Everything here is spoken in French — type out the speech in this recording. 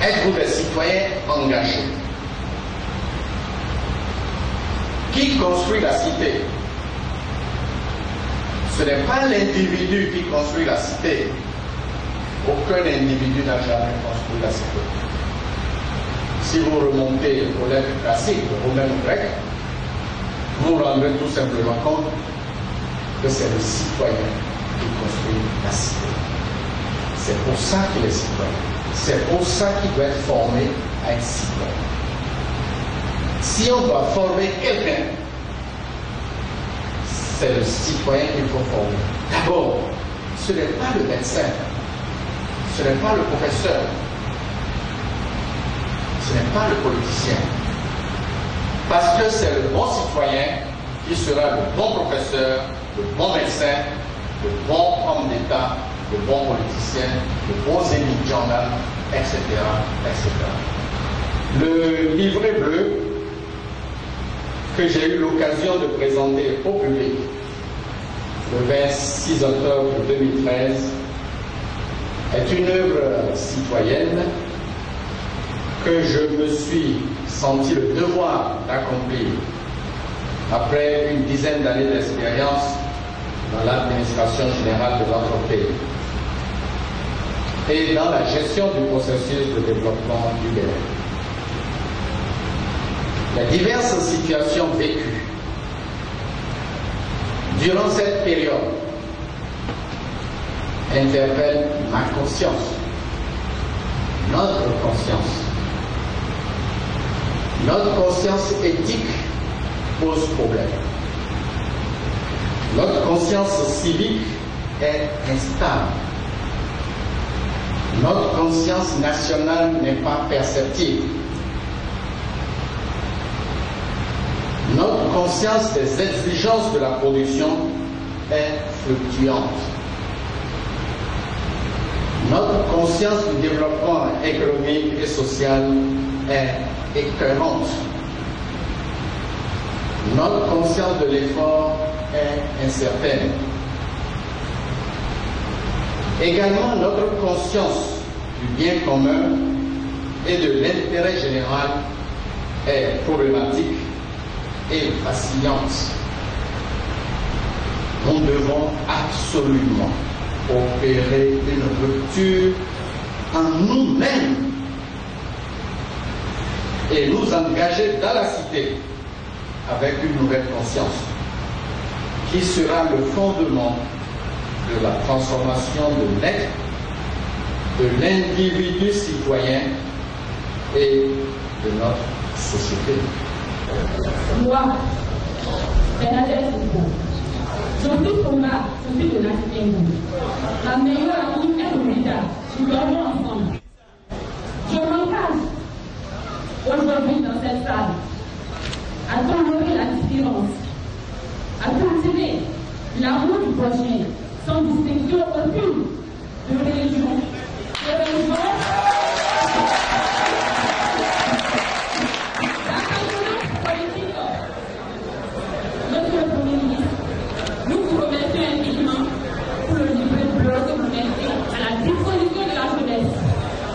Être des citoyens engagés. Qui construit la cité? Ce n'est pas l'individu qui construit la cité. Aucun individu n'a jamais construit la cité. Si vous remontez aux lettres classiques, aux romains ou grecs, vous vous rendrez tout simplement compte que c'est le citoyen qui construit la cité. C'est pour ça qu'il est citoyen. C'est pour ça qu'il doit être formé à être citoyen. Si on doit former quelqu'un, c'est le citoyen qu'il faut former. D'abord, ce n'est pas le médecin, ce n'est pas le professeur, ce n'est pas le politicien. Parce que c'est le bon citoyen qui sera le bon professeur, le bon médecin, le bon homme d'État, le bon politicien, le bon émis de journal, etc., etc. Le livret bleu que j'ai eu l'occasion de présenter au public le 26 octobre 2013 est une œuvre citoyenne que je me suis senti le devoir d'accomplir après une dizaine d'années d'expérience dans l'administration générale de notre pays et dans la gestion du processus de développement du Bénin. Les diverses situations vécues durant cette période interpellent ma conscience, notre conscience. Notre conscience éthique pose problème. Notre conscience civique est instable. Notre conscience nationale n'est pas perceptible. Notre conscience des exigences de la production est fluctuante. Notre conscience du développement économique et social est écœurante. Notre conscience de l'effort est incertaine. Également, notre conscience du bien commun et de l'intérêt général est problématique et vacillante. Nous devons absolument opérer une rupture en nous-mêmes et nous engager dans la cité avec une nouvelle conscience qui sera le fondement de la transformation de l'être, de l'individu citoyen et de notre société. Moi, Bernadette Foucault, je suis Thomas, je suis de la cité. Ma meilleure amie est Rita, nous dormons ensemble. Je m'engage aujourd'hui dans cette salle à tolérer la différence, à cultiver l'amour du prochain sans distinction aucune de religion.